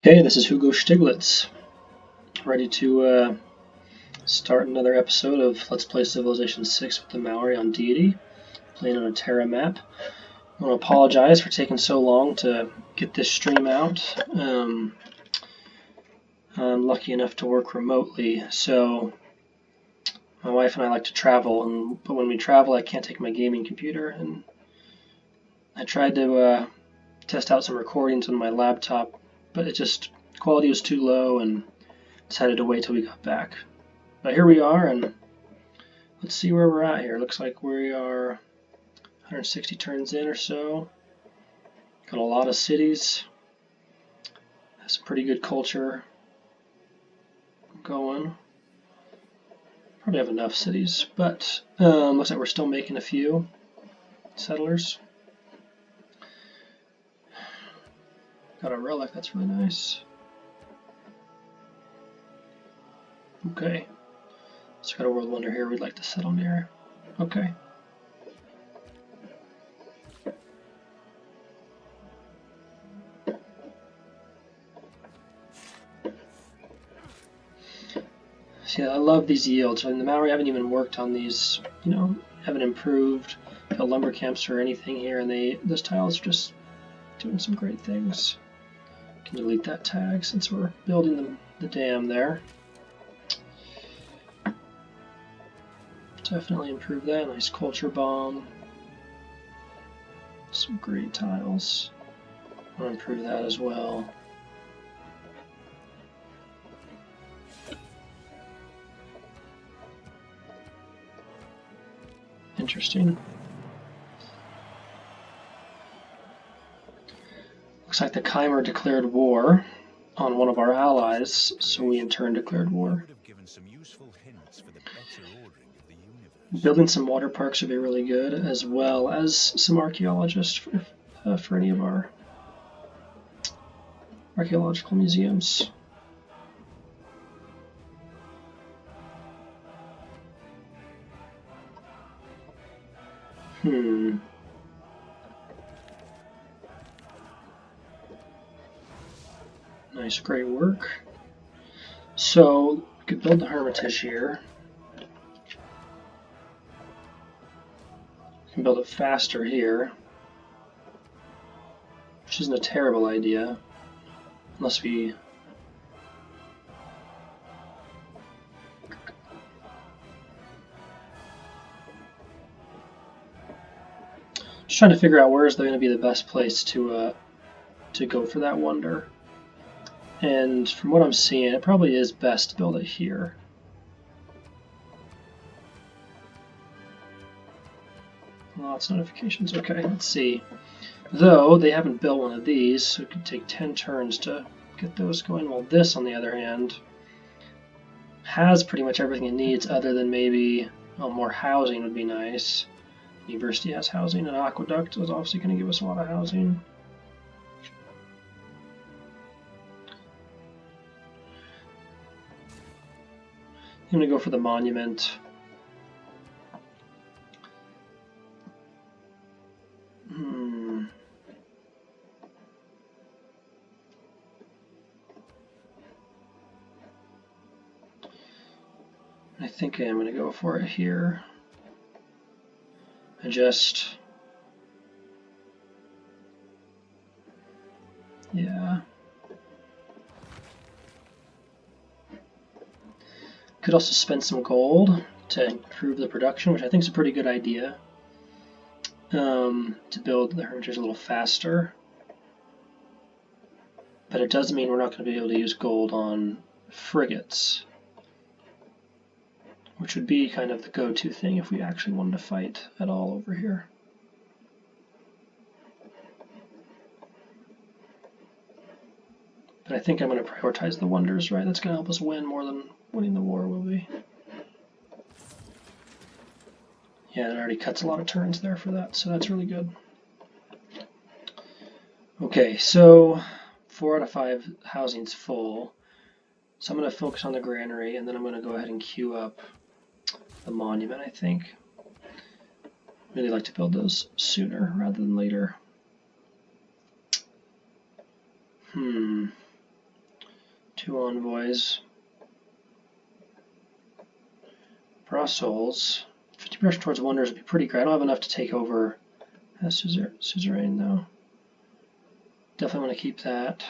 Hey, this is Hugo Stiglitz, ready to start another episode of Let's Play Civilization 6 with the Maori on Deity, playing on a Terra map. I want to apologize for taking so long to get this stream out. I'm lucky enough to work remotely, so my wife and I like to travel, but when we travel I can't take my gaming computer, and I tried to test out some recordings on my laptop, but quality was too low and decided to wait till we got back. But here we are, and let's see where we're at here. Looks like we are 160 turns in or so. Got a lot of cities. Has some pretty good culture going. Probably have enough cities, but looks like we're still making a few settlers. Got a relic, that's really nice. Okay. So got a world wonder here we'd like to settle near. Okay. See, I love these yields. I mean, the Maori haven't even worked on these, haven't improved the lumber camps or anything here, and those tiles are just doing some great things. Can delete that tag since we're building the dam there. Definitely improve that. Nice culture bomb. Some great tiles. I want to improve that as well. Interesting. Looks like the Chimer declared war on one of our allies, so we in turn declared war. Building some water parks would be really good, as well as some archaeologists for any of our archaeological museums. Nice, great work. So we could build the Hermitage here. We can build it faster here, which isn't a terrible idea, unless we... Just trying to figure out where is going to be the best place to go for that wonder. And from what I'm seeing, it probably is best to build it here. Lots of notifications. Okay, let's see. Though they haven't built one of these, so it could take 10 turns to get those going. Well, this, on the other hand, has pretty much everything it needs, other than maybe more housing would be nice. University has housing, and Aqueduct is obviously going to give us a lot of housing. I'm going to go for the monument. I think I am going to go for it here. Yeah. Could also spend some gold to improve the production, which I think is a pretty good idea. To build the Hermitage a little faster. But it does mean we're not going to be able to use gold on frigates, which would be kind of the go-to thing if we actually wanted to fight at all over here. But I think I'm going to prioritize the wonders, right? That's going to help us win more than winning the war will be. Yeah, it already cuts a lot of turns there for that, so that's really good. Okay, so 4 out of 5 housing's full. So I'm going to focus on the granary, and then I'm going to go ahead and queue up the monument, I think. Really like to build those sooner rather than later. 2 envoys. Brussels. 50 pressure towards wonders would be pretty great. I don't have enough to take over suzerain though. Definitely want to keep that.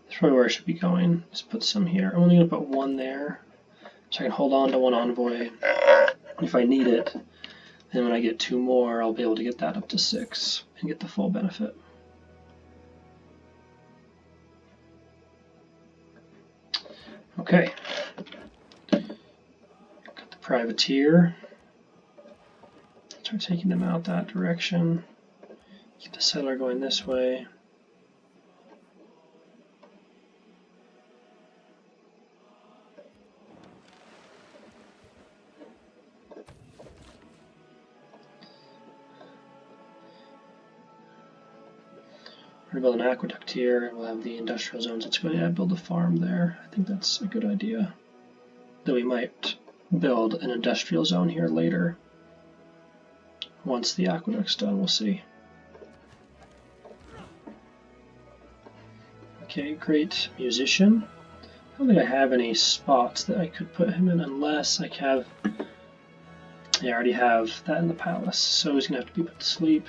That's probably where I should be going. Let's put some here. I'm only going to put 1 there, so I can hold on to 1 envoy if I need it. Then when I get 2 more, I'll be able to get that up to 6 and get the full benefit. Okay. Got the privateer. Start taking them out that direction. Keep the settler going this way. We're going to build an aqueduct here, and we'll have the industrial zones. Let's go ahead and build a farm there. I think that's a good idea. Though we might build an industrial zone here later. Once the aqueduct's done, we'll see. Okay, great musician. I don't think I have any spots that I could put him in unless I have... Yeah, I already have that in the palace, so he's going to have to be put to sleep.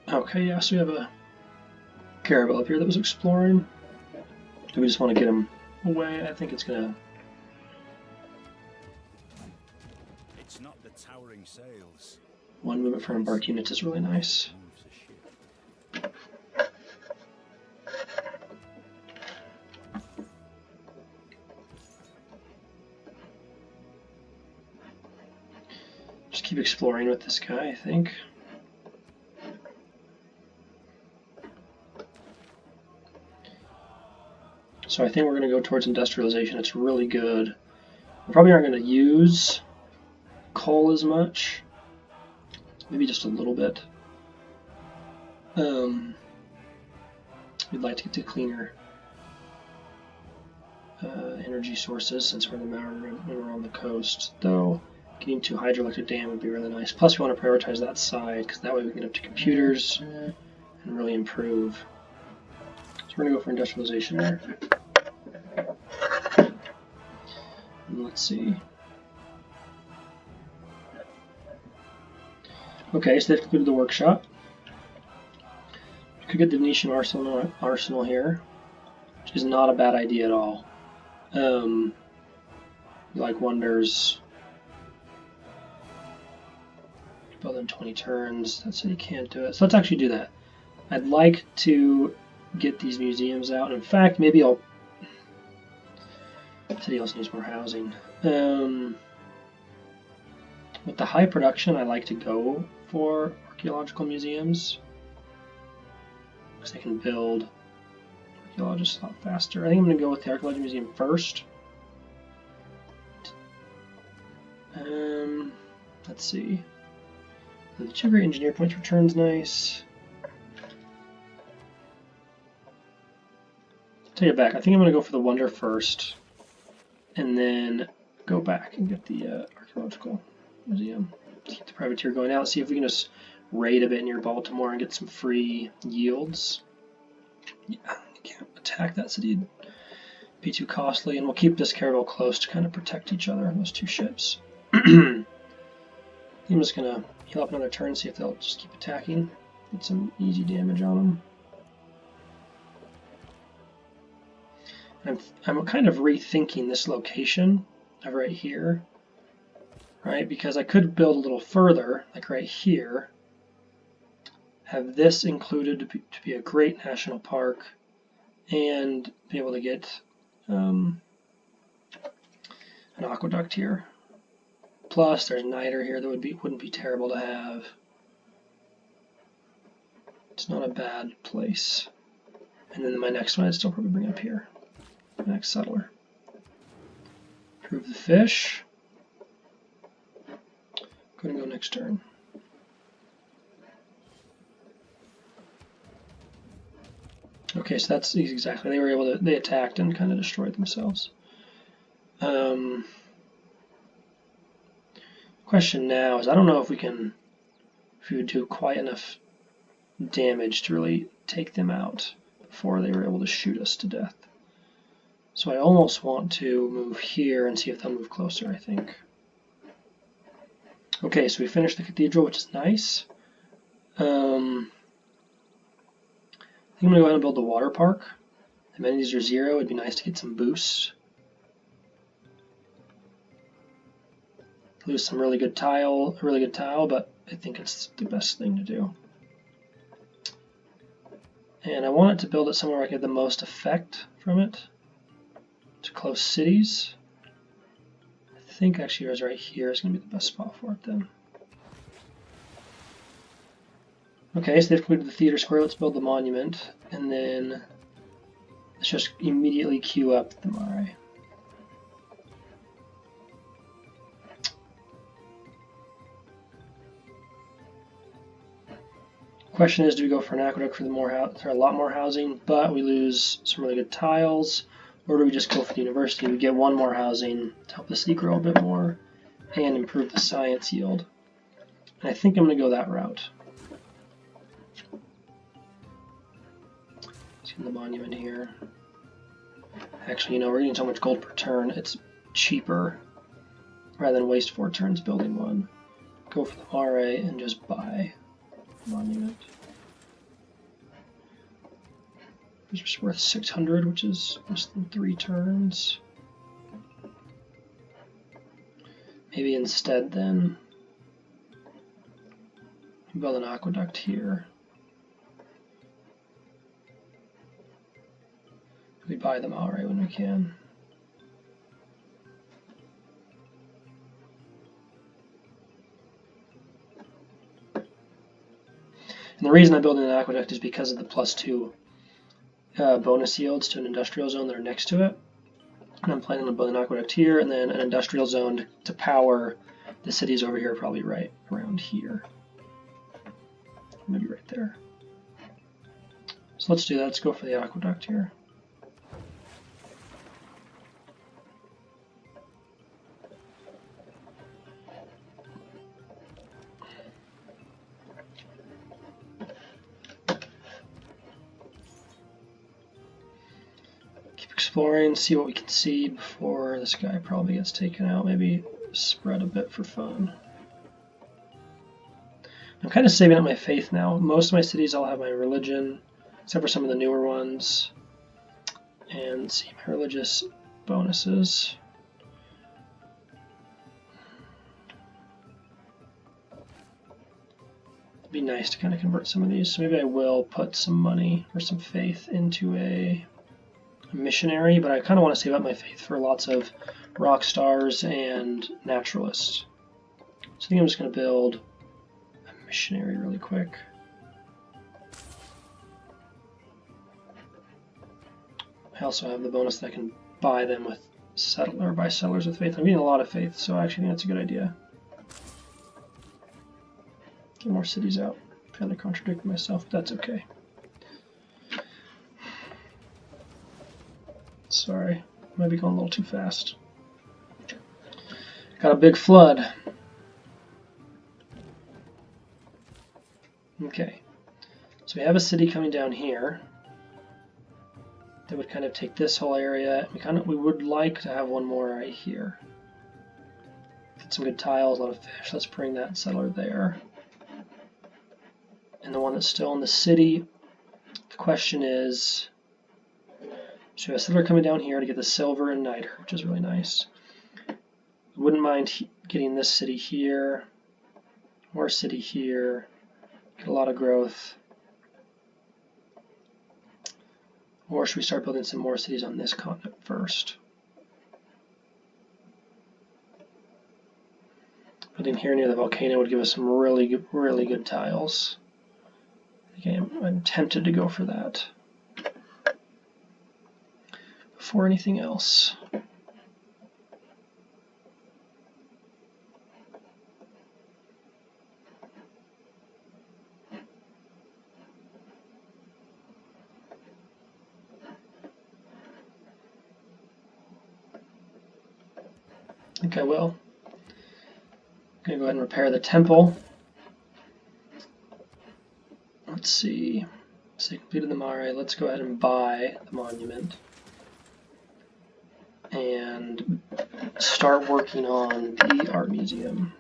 Okay, yeah, so we have a caravel up here that was exploring. Do we just want to get him away? I think it's gonna... It's not the towering sails. 1 movement for embarked units is really nice. Just keep exploring with this guy, I think. So I think we're going to go towards industrialization. It's really good. We probably aren't going to use coal as much. Maybe just a little bit. We'd like to get to cleaner energy sources since we're in the Maori and we're on the coast. Though getting to hydroelectric dam would be really nice. Plus we want to prioritize that side because that way we can get up to computers and really improve. So we're going to go for industrialization there. And let's see. Okay, so they've concluded the workshop. We could get the Venetian arsenal here, which is not a bad idea at all. Like wonders. Build in 20 turns. That's how you can't do it. So let's actually do that. I'd like to get these museums out. In fact, maybe I'll... The city also needs more housing. With the high production, I like to go for archaeological museums because they can build archaeologists a lot faster. I think I'm going to go with the archaeological museum first. Let's see. The 2 great engineer points return's nice. Take it back. I think I'm going to go for the wonder first, and then go back and get the archaeological museum. Keep the privateer going out. See if we can just raid a bit near Baltimore and get some free yields. Yeah, you can't attack that city. It'd be too costly, and we'll keep this caravel close to kind of protect each other on those 2 ships. I'm just going to heal up another turn, see if they'll just keep attacking. Get some easy damage on them. I'm kind of rethinking this location of right here, right? Because I could build a little further, like right here, have this included to be a great national park, and be able to get an aqueduct here. Plus, there's niter here that wouldn't be terrible to have. It's not a bad place. And then my next one I'd still probably bring up here. My next settler. Improve the fish. Gonna go next turn. Okay, so that's exactly, they were able to, they attacked and kind of destroyed themselves. Question now is I don't know if we would do quite enough damage to really take them out before they were able to shoot us to death. So I almost want to move here and see if they'll move closer, I think. Okay, so we finished the cathedral, which is nice. I think I'm going to go ahead and build the water park. Amenities are 0. It'd be nice to get some boosts. Lose some really good tile, but I think it's the best thing to do. And I want it to build it somewhere where I get the most effect from it. To close cities. I think actually yours right here is going to be the best spot for it then. Okay, so they've completed the theater square. Let's build the monument, and then let's just immediately queue up the Maori. Question is, do we go for an aqueduct for a lot more housing, but we lose some really good tiles, or do we just go for the university? We get 1 more housing to help the city grow a bit more and improve the science yield. And I think I'm going to go that route. See the monument here. Actually, we're getting so much gold per turn, it's cheaper rather than waste 4 turns building one. Go for the Maori and just buy the monument. It's worth 600, which is less than 3 turns. Maybe instead then build an aqueduct here. We buy the Maori when we can. And the reason I'm building an aqueduct is because of the +2 bonus yields to an industrial zone that are next to it. And I'm planning on building an aqueduct here and then an industrial zone to power the cities over here, probably right around here. Maybe right there. So let's do that. Let's go for the aqueduct here. Exploring, see what we can see before this guy probably gets taken out. Maybe spread a bit for fun. I'm kind of saving up my faith now. Most of my cities all have my religion, except for some of the newer ones. And see my religious bonuses. It'd be nice to kind of convert some of these. So maybe I will put some money or some faith into a missionary, but I kind of want to save up my faith for lots of rock stars and naturalists. So I think I'm just going to build a missionary really quick. I also have the bonus that I can buy them with buy settlers with faith. I'm getting a lot of faith, so I actually think that's a good idea. Get more cities out. Kind of contradict myself, but that's okay. Sorry, might be going a little too fast. Got a big flood. Okay, so we have a city coming down here that would kind of take this whole area. We would like to have one more right here. Get some good tiles, a lot of fish. Let's bring that settler there. And the one that's still in the city, the question is, so we have a settler coming down here to get the silver and niter, which is really nice. Wouldn't mind getting this city here, or city here, get a lot of growth. Or should we start building some more cities on this continent first? Building here near the volcano would give us some really good tiles. Okay, I'm tempted to go for that before anything else. I think I will. I Gonna go ahead and repair the temple. Let's see. So completed the Maori. Let's go ahead and buy the monument and start working on the art museum.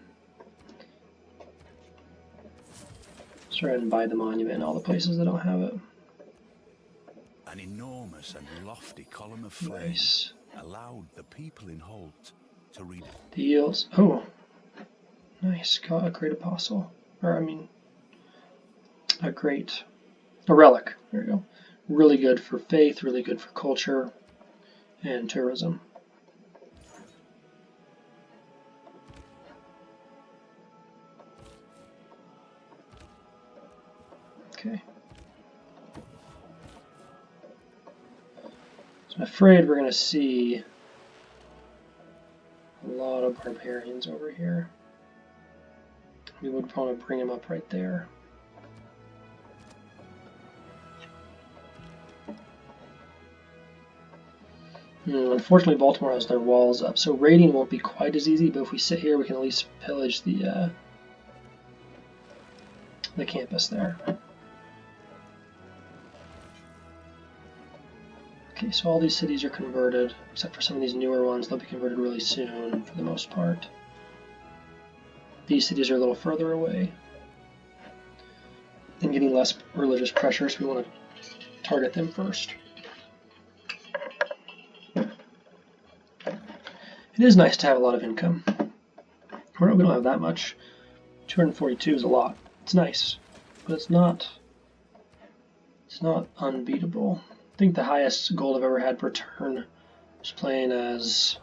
Let's go ahead and buy the monument in all the places that don't have it. An enormous and lofty column of flame Nice. allowed the people in Holt to read The eels. Oh, nice. Got a great apostle. Or, I mean, a relic. There you go. Really good for faith, really good for culture and tourism. Okay. So I'm afraid we're going to see a lot of barbarians over here. We would want to bring them up right there. Unfortunately, Baltimore has their walls up, so raiding won't be quite as easy, but if we sit here, we can at least pillage the campus there. Okay, so all these cities are converted, except for some of these newer ones. They'll be converted really soon, for the most part. These cities are a little further away and getting less religious pressure, so we want to target them first. It is nice to have a lot of income. We don't have that much. 242 is a lot. It's nice, but it's not unbeatable. I think the highest gold I've ever had per turn was playing as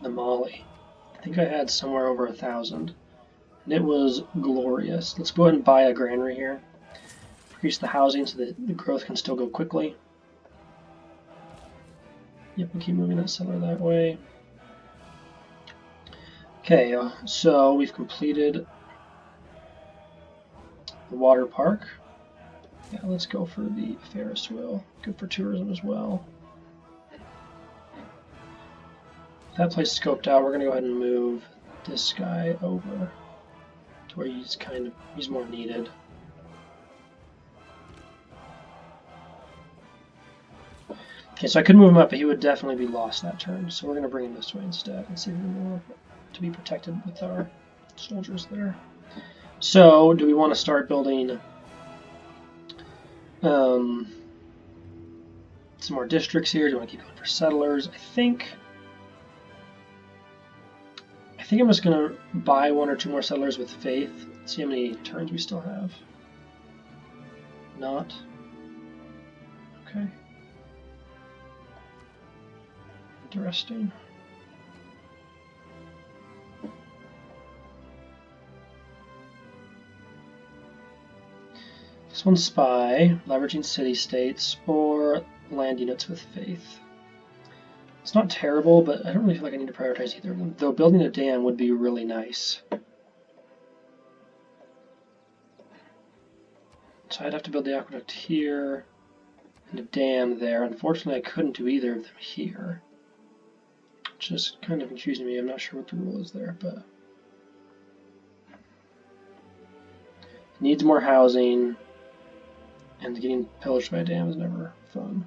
the Maori. I think I had somewhere over 1,000, and it was glorious. Let's go ahead and buy a granary here. Increase the housing so that the growth can still go quickly. Yep, we'll keep moving that settler that way. Okay, so we've completed the water park. Yeah, let's go for the Ferris wheel. Good for tourism as well. That place is scoped out. We're going to go ahead and move this guy over to where he's more needed. Okay, so I could move him up, but he would definitely be lost that turn. So we're going to bring him this way instead and see if we more to be protected with our soldiers there. So, do we want to start building some more districts here? Do you want to keep going for settlers? I think I'm just going to buy 1 or 2 more settlers with faith. See how many turns we still have. Not. Okay. Interesting. This one's spy, leveraging city-states, or land units with faith. It's not terrible, but I don't really feel like I need to prioritize either of them, though building a dam would be really nice. So I'd have to build the aqueduct here, and a dam there. Unfortunately, I couldn't do either of them here, which is kind of confusing me. I'm not sure what the rule is there, but needs more housing, and getting pillaged by a dam is never fun.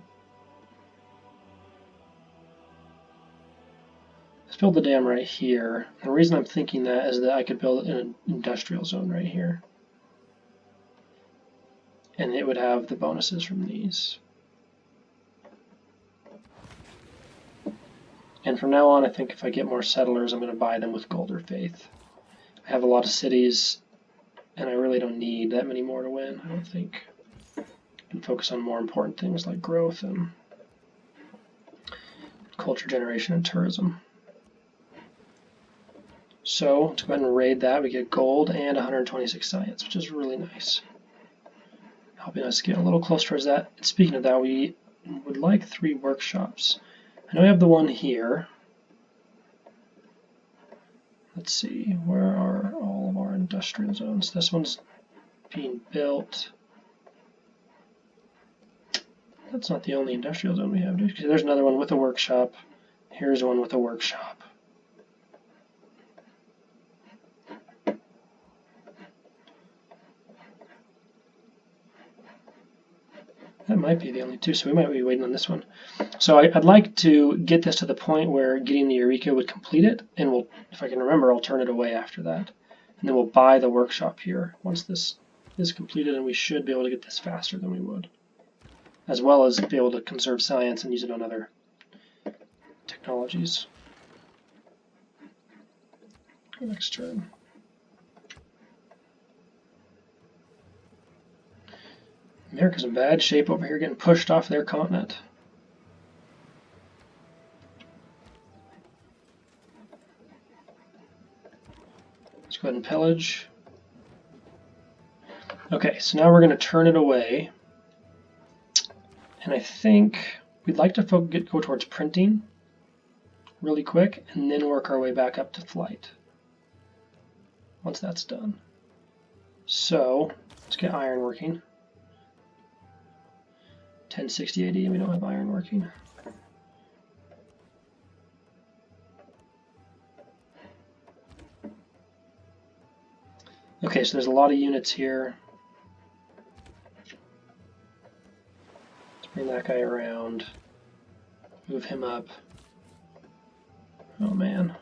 Let's build the dam right here. And the reason I'm thinking that is that I could build an industrial zone right here. And it would have the bonuses from these. And from now on, I think if I get more settlers, I'm going to buy them with gold or faith. I have a lot of cities, and I really don't need that many more to win, I don't think. I can focus on more important things like growth and culture generation and tourism. So let's go ahead and raid that. We get gold and 126 science, which is really nice. Helping us get a little closer towards that. And speaking of that, we would like 3 workshops. I know we have the one here. Let's see, where are all of our industrial zones? This one's being built. That's not the only industrial zone we have, dude. There's another one with a workshop. Here's one with a workshop. That might be the only two, so we might be waiting on this one. So I'd like to get this to the point where getting the Eureka would complete it, and we'll, if I can remember, I'll turn it away after that. And then we'll buy the workshop here once this is completed, and we should be able to get this faster than we would. As well as be able to conserve science and use it on other technologies. Next turn. America's in bad shape over here, getting pushed off their continent. Let's go ahead and pillage. Okay, so now we're going to turn it away. And I think we'd like to go towards printing really quick and then work our way back up to flight once that's done. So let's get iron working. 1060 AD, and we don't have iron working. Okay, so there's a lot of units here. Let's bring that guy around. Move him up. Oh man.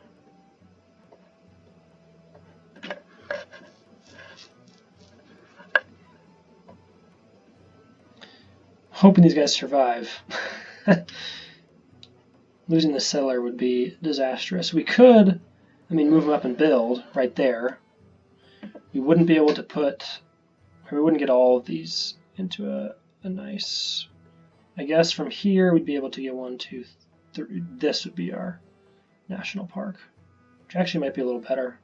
Hoping these guys survive. Losing the settler would be disastrous. We could, move them up and build right there. We wouldn't be able to put, or we wouldn't get all of these into a nice, I guess from here we'd be able to get 1, 2, 3, this would be our national park, which actually might be a little better.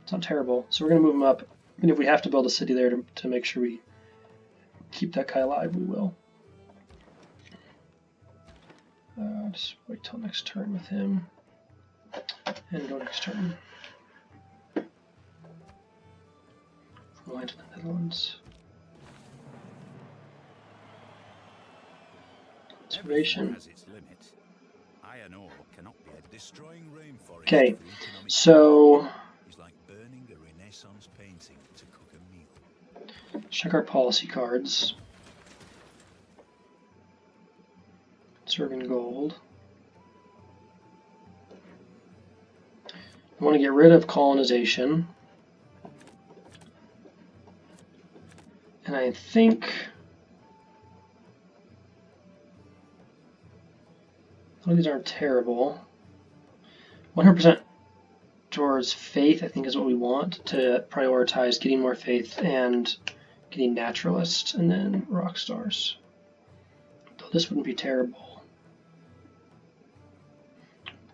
It's not terrible. So we're going to move them up, and if we have to build a city there to make sure we keep that guy alive, we will. Just wait till next turn with him, and go next turn. From Line to the Netherlands. Observation. Okay, so check our policy cards. Serving gold. We want to get rid of colonization. And I think some of these aren't terrible. 100% towards faith, I think, is what we want to prioritize getting more faith and getting naturalists and then rock stars. Though this wouldn't be terrible.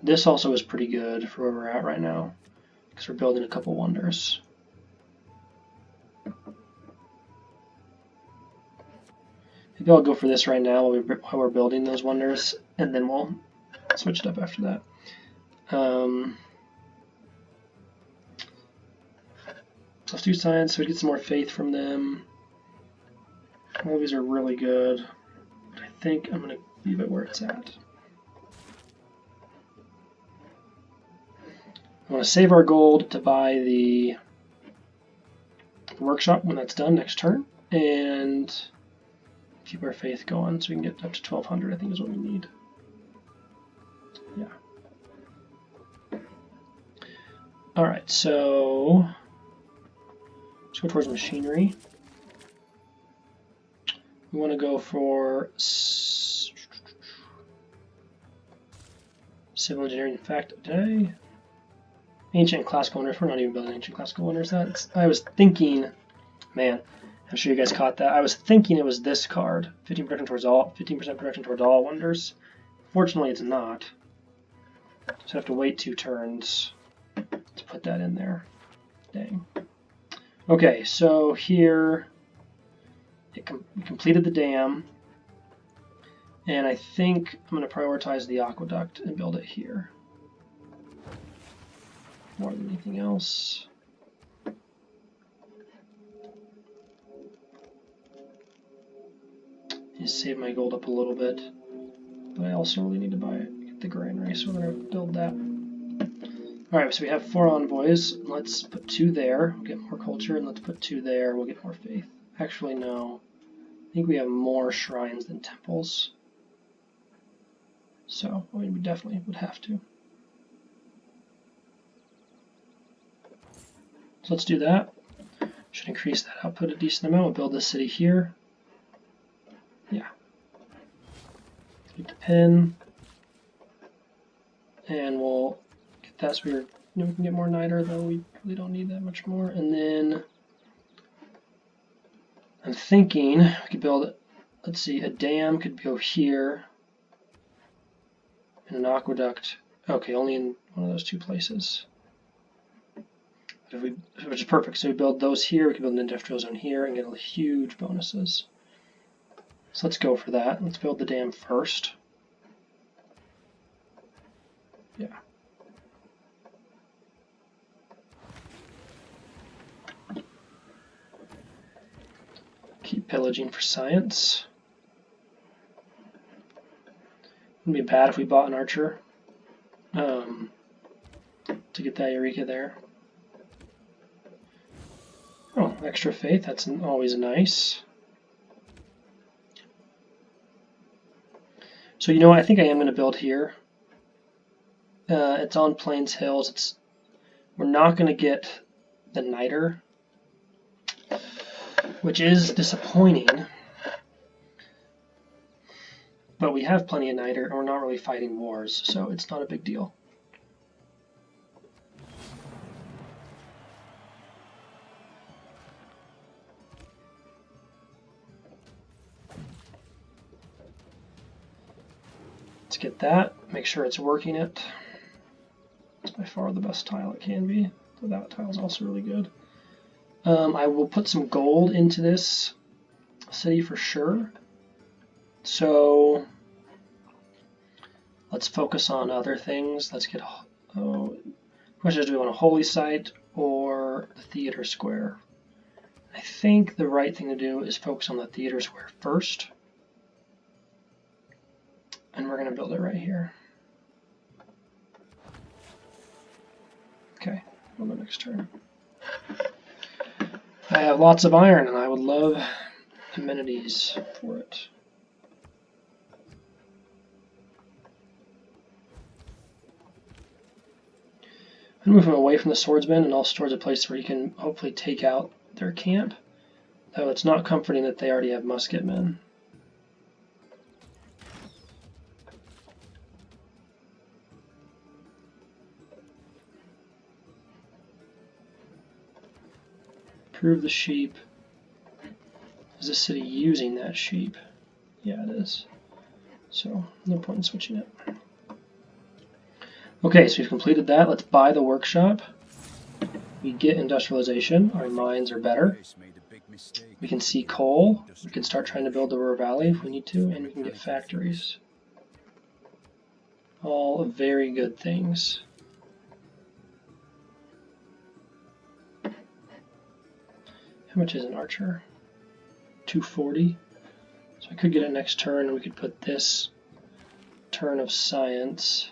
This also is pretty good for where we're at right now because we're building a couple wonders. Maybe I'll go for this right now while we're building those wonders, and then we'll switch it up after that. Let's do science so we get some more faith from them. All these are really good, but I think I'm going to leave it where it's at. I want to save our gold to buy the workshop when that's done next turn, and keep our faith going so we can get up to 1200, I think is what we need. Yeah. Alright, so let's go towards machinery. We want to go for civil engineering. In fact, today, ancient classical wonders. We're not even building ancient classical wonders. I was thinking, man, I'm sure you guys caught that. I was thinking it was this card, 15% protection towards all wonders. Fortunately, it's not. So I have to wait 2 turns to put that in there. Dang. Okay, so here we completed the dam, and I think I'm going to prioritize the aqueduct and build it here more than anything else. Just save my gold up a little bit, but I also really need to get the granary, so we're going to build that. Alright, so we have 4 envoys. Let's put 2 there, we'll get more culture, and let's put 2 there, we'll get more faith. Actually, no. I think we have more shrines than temples. So I mean, we definitely would have to. So let's do that. Should increase that output a decent amount. We'll build this city here. Yeah. Keep the pin. And we'll get that so we can get more niter, though we really don't need that much more. And then I'm thinking we could build, let's see, a dam could go here. And an aqueduct. Okay, only in one of those two places. Which is perfect. So we build those here, we can build an industrial zone here and get huge bonuses. So let's go for that. Let's build the dam first. Yeah. Keep pillaging for science. Wouldn't be bad if we bought an archer to get that Eureka there. Oh, extra faith, that's always nice. So you know what, I think I am going to build here. It's on Plains Hills. We're not going to get the niter, which is disappointing. But we have plenty of niter, and we're not really fighting wars, so it's not a big deal. Let's get that, make sure it's working it. It's by far the best tile it can be. So that tile is also really good. I will put some gold into this city for sure. So let's focus on other things. Let's get, question is, do we want a holy site or the theater square? I think the right thing to do is focus on the theater square first. And we're going to build it right here. Okay, on the next turn. I have lots of iron and I would love amenities for it. I'm moving away from the swordsman and also towards a place where you can hopefully take out their camp. Though it's not comforting that they already have musketmen. Improve the sheep. Is the city using that sheep? Yeah, it is. So no point in switching it. Okay, so we've completed that. Let's buy the workshop. We get industrialization. Our mines are better. We can see coal. We can start trying to build the Ruhr Valley if we need to, and we can get factories. All very good things. How much is an archer? 240. So I could get it next turn, and we could put this turn of science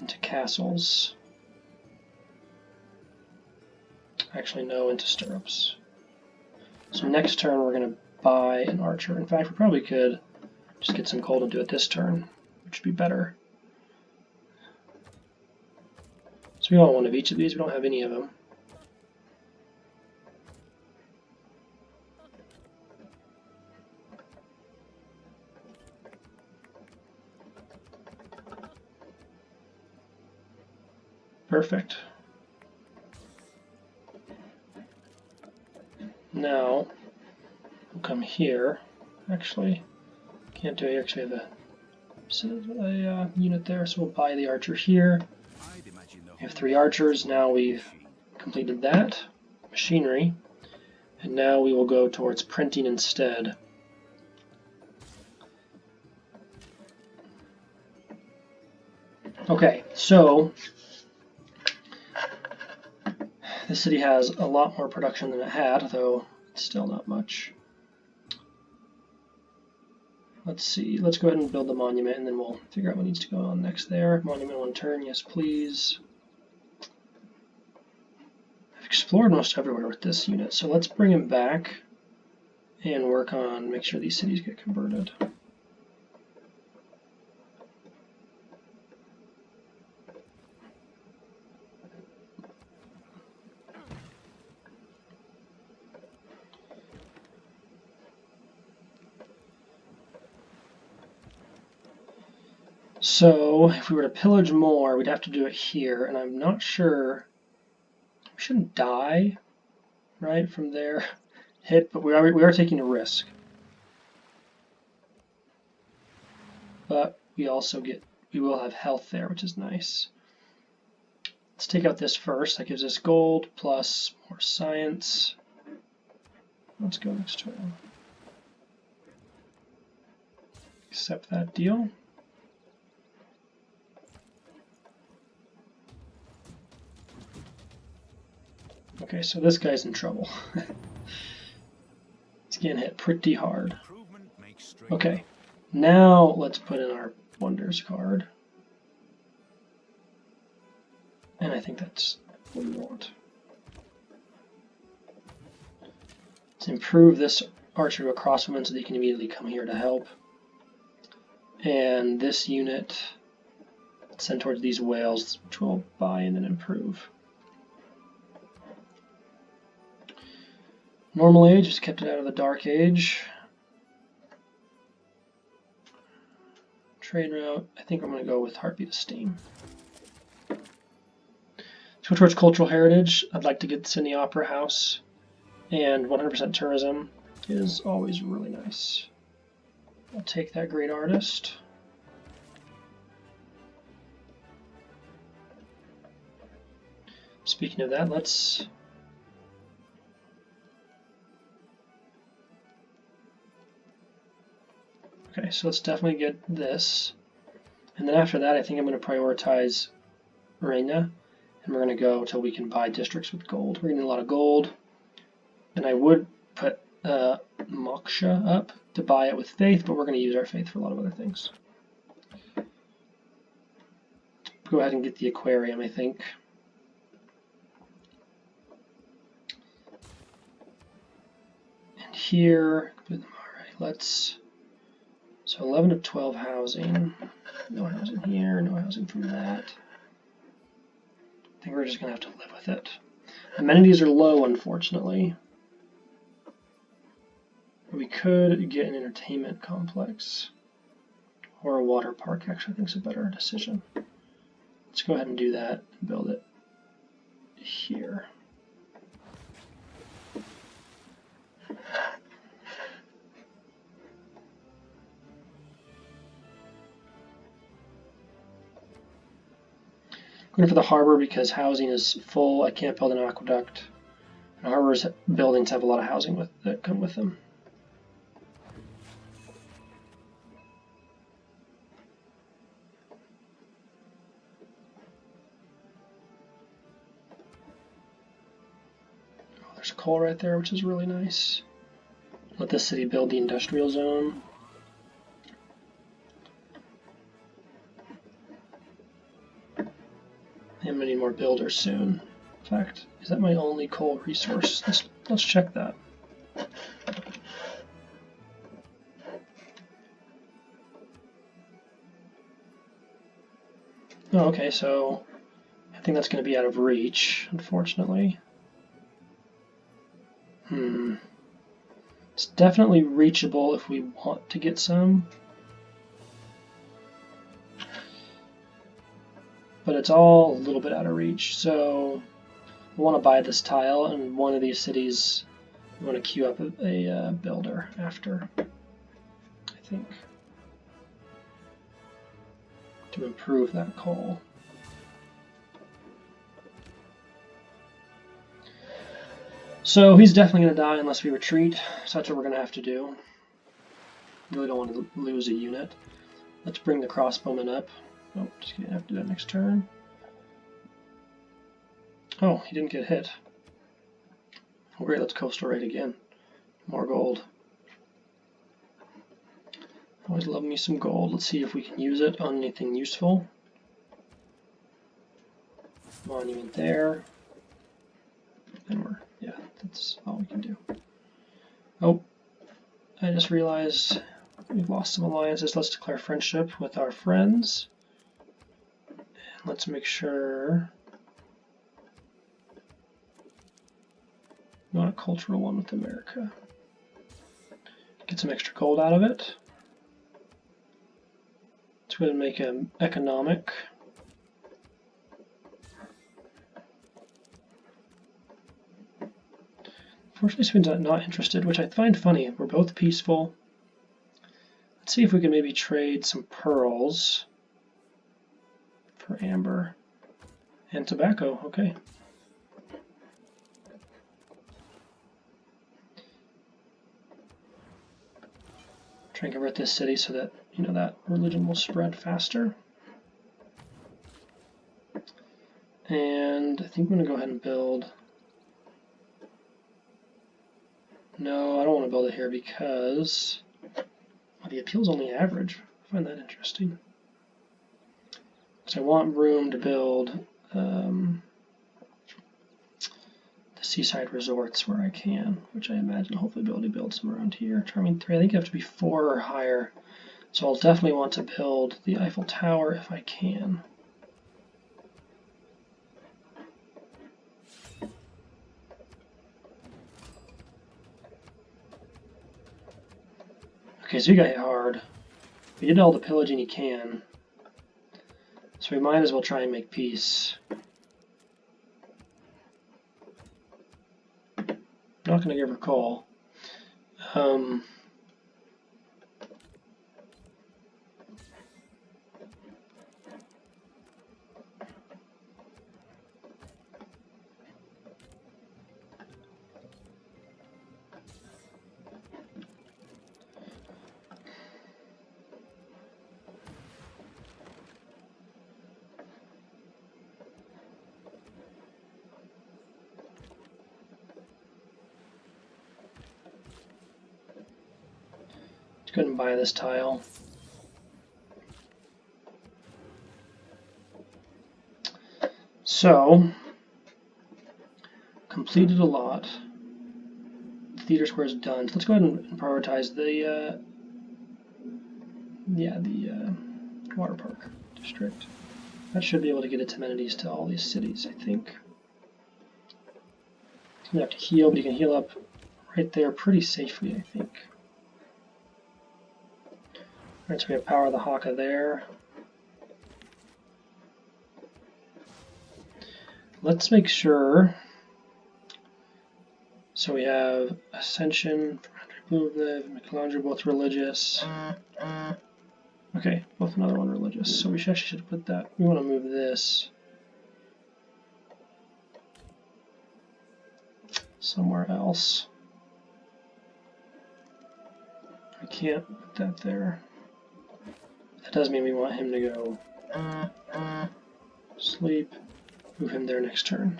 into castles. Actually, no, into stirrups. So next turn we're going to buy an archer. In fact, we probably could just get some gold and do it this turn, which would be better. So we want one of each of these. We don't have any of them. Perfect. Now, we'll come here. Actually, can't do it here because we have a unit there, so we'll buy the archer here. We have 3 archers. Now we've completed that. Machinery. And now we will go towards printing instead. Okay, so the city has a lot more production than it had, though it's still not much. Let's see, let's go ahead and build the monument and then we'll figure out what needs to go on next there. Monument 1 turn, yes please. explored most everywhere with this unit, so let's bring him back and work on make sure these cities get converted. So if we were to pillage more, we'd have to do it here, and I'm not sure. We shouldn't die, right, from there. Hit, but we are taking a risk. But we also we will have health there, which is nice. Let's take out this first. That gives us gold plus more science. Let's go next turn. Accept that deal. Okay, so this guy's in trouble. He's getting hit pretty hard. Okay, now let's put in our Wonders card. And I think that's what we want. Let's improve this archer to a crossbowman so they can immediately come here to help. And this unit send towards these whales, which will buy and then improve. Normal age, just kept it out of the dark age. Trade route, I think I'm going to go with Heartbeat of Steam. Switch towards cultural heritage. I'd like to get this in the Opera House. And 100% tourism is always really nice. I'll take that great artist. Speaking of that, let's... Okay, so let's definitely get this. And then after that, I think I'm going to prioritize Reina. And we're going to go until we can buy districts with gold. We're getting a lot of gold. And I would put Moksha up to buy it with faith, but we're going to use our faith for a lot of other things. Let's go ahead and get the aquarium, I think. And here, alright, let's... So 11 to 12 housing. No housing here, no housing from that. I think we're just going to have to live with it. Amenities are low, unfortunately. We could get an entertainment complex. Or a water park, actually, I think is a better decision. Let's go ahead and do that and build it here. Going for the harbor because housing is full. I can't build an aqueduct. And harbors buildings have a lot of housing that come with them. Oh, there's coal right there, which is really nice. Let this city build the industrial zone. I'm gonna need more builders soon. In fact, is that my only coal resource? Let's check that. Oh, okay, so I think that's going to be out of reach, unfortunately. It's definitely reachable if we want to get some. But it's all a little bit out of reach, so we want to buy this tile, and one of these cities we want to queue up a builder after, I think, to improve that coal. So he's definitely going to die unless we retreat, so that's what we're going to have to do. Really don't want to lose a unit. Let's bring the crossbowman up. Oh, just kidding, I have to do that next turn. Oh, he didn't get hit. Oh, great, let's coastal raid again. More gold. Always love me some gold. Let's see if we can use it on anything useful. Monument there. then that's all we can do. Oh, I just realized we've lost some alliances. Let's declare friendship with our friends. And let's make sure we want a cultural one with America. Get some extra gold out of it. Let's go ahead and make an economic. Unfortunately, Sweden's not interested, which I find funny. We're both peaceful. Let's see if we can maybe trade some pearls for amber and tobacco. Okay. Try and convert this city so that that religion will spread faster. And I think I'm going to go ahead and build. No, I don't want to build it here because the appeal's only average. I find that interesting. So I want room to build the seaside resorts where I can, which I imagine hopefully be able to build some around here. Charming 3, I think you have to be 4 or higher. So I'll definitely want to build the Eiffel Tower if I can. Okay, so you got hit hard. We did all the pillaging you can. So we might as well try and make peace. Not going to give her coal. Let's go ahead and buy this tile. So, completed a lot. The theater square is done. So let's go ahead and prioritize the water park district. That should be able to get its amenities to all these cities, I think. You have to heal, but you can heal up right there pretty safely, I think. Alright, so we have Power of the Haka there. Let's make sure. So we have Ascension, Michelangelo, both religious. Okay, both another one religious. So we actually should put that. We want to move this somewhere else. I can't put that there. That does mean we want him to go sleep. Move him there next turn.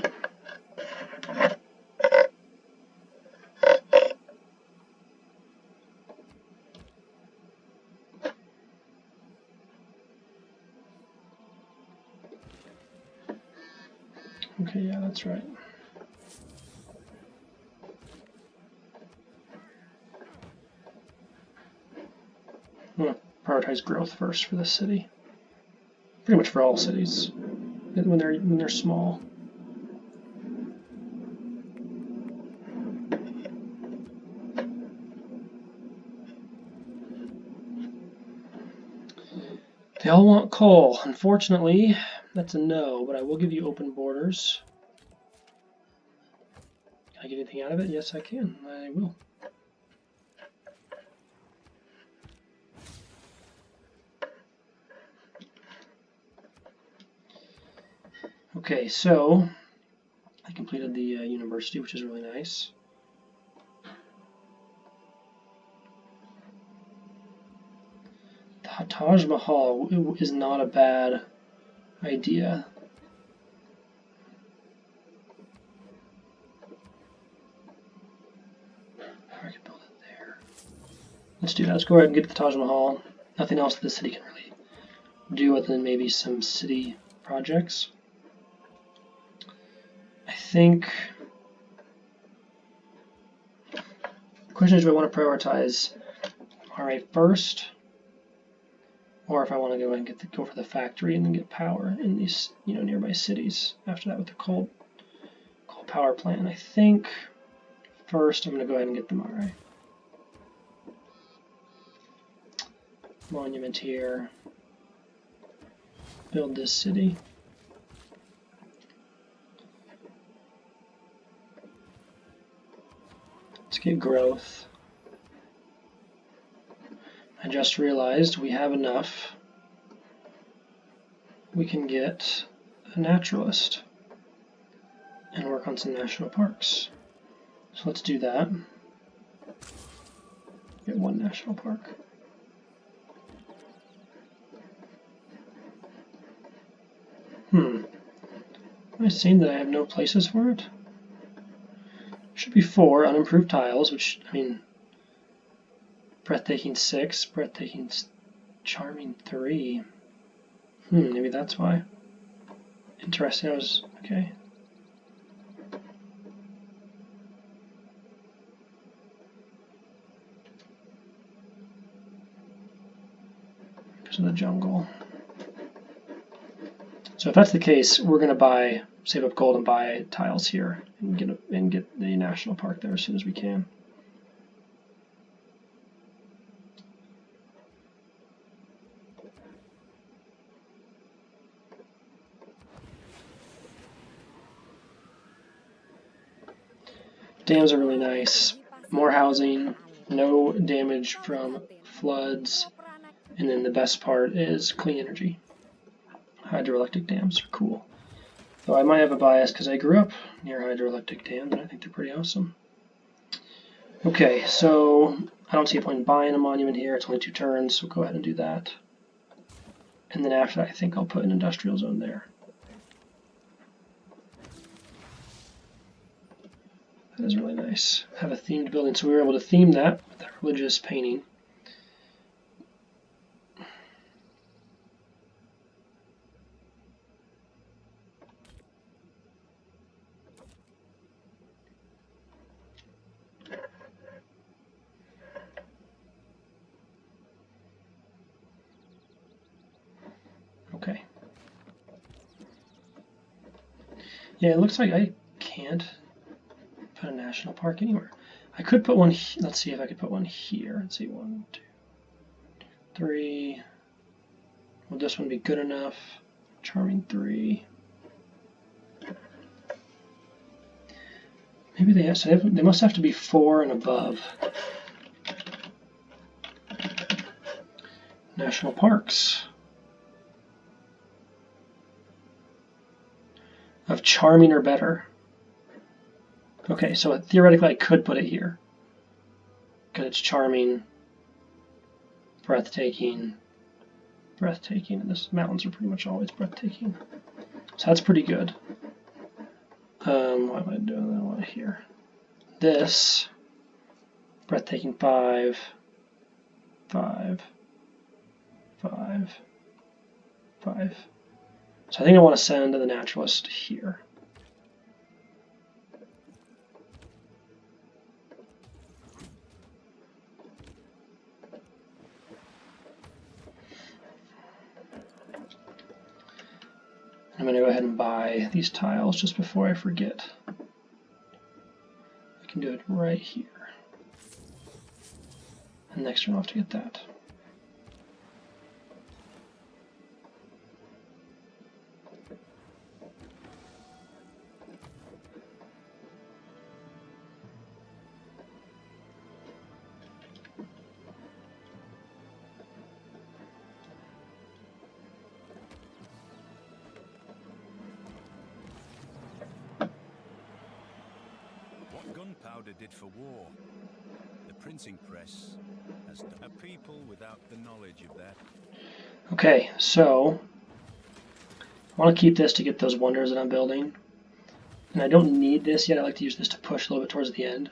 Okay, yeah, that's right. I'm going to prioritize growth first for this city. Pretty much for all cities when they're small. They all want coal. Unfortunately, that's a no, but I will give you open borders. Can I get anything out of it? Yes, I can. I will. Okay, so I completed the university, which is really nice. The Taj Mahal is not a bad idea. I can build it there. Let's do that. Let's go ahead and get to the Taj Mahal. Nothing else that the city can really do other than maybe some city projects. I think question is, do I want to prioritize Maori first, or if I want to go ahead and go for the factory and then get power in these nearby cities after that with the coal power plant? I think first I'm going to go ahead and get the Maori. Monument here. Build this city. Let's get growth. I just realized we have enough. We can get a naturalist and work on some national parks. So let's do that. Get one national park. Am I seeing that I have no places for it? Should be 4 unimproved tiles, which, I mean, breathtaking 6, breathtaking charming 3. Maybe that's why. Interesting, okay. Because of the jungle. So if that's the case, we're going to save up gold and buy tiles here and get the national park there as soon as we can. Dams are really nice. More housing, no damage from floods, and then the best part is clean energy. Hydroelectric dams are cool. Though I might have a bias because I grew up near hydroelectric dams and I think they're pretty awesome. Okay, so I don't see a point in buying a monument here. It's only 2 turns, so go ahead and do that. And then after that, I think I'll put an industrial zone there. That is really nice. Have a themed building. So we were able to theme that with that religious painting. Okay. Yeah, it looks like I can't put a national park anywhere. I could put one. Let's see if I could put one here. Let's see, 1, 2, 3. Will this one be good enough? Charming 3. Maybe they have. So they must have to be 4 and above. National parks of charming or better. Okay, so theoretically I could put it here because it's charming, breathtaking, and the mountains are pretty much always breathtaking. So that's pretty good. What am I doing? I want here. This breathtaking 5, 5, 5, 5. So I think I want to send the naturalist here. I'm going to go ahead and buy these tiles just before I forget. I can do it right here. And next turn I'll have to get that. Gunpowder did for war. The printing press has done. A people without the knowledge of that. Okay, so I want to keep this to get those wonders that I'm building. And I don't need this yet. I like to use this to push a little bit towards the end.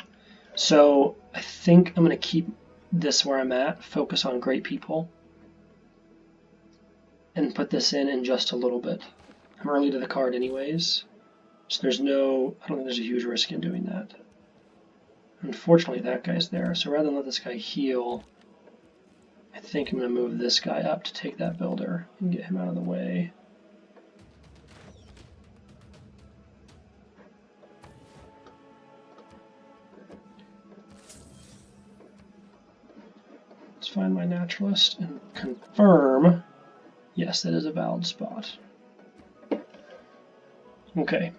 So I think I'm going to keep this where I'm at, focus on great people, and put this in just a little bit. I'm early to the card anyways, so I don't think there's a huge risk in doing that. Unfortunately, that guy's there, so rather than let this guy heal, I think I'm going to move this guy up to take that builder and get him out of the way. Let's find my naturalist and confirm. Yes, that is a valid spot. Okay.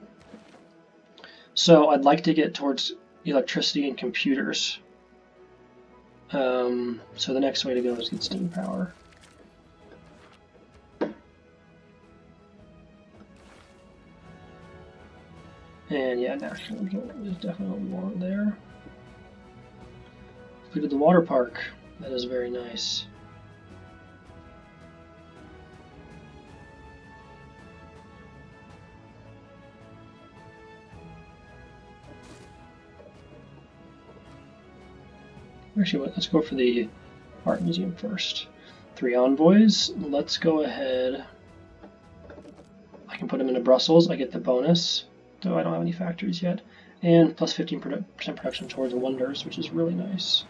So I'd like to get towards electricity and computers. So the next way to go is get steam power. And yeah, nationalism is definitely what we want there. We did the water park. That is very nice. Actually, let's go for the art museum first. 3 envoys. Let's go ahead. I can put them into Brussels. I get the bonus, though I don't have any factories yet. And plus 15% production towards wonders, which is really nice.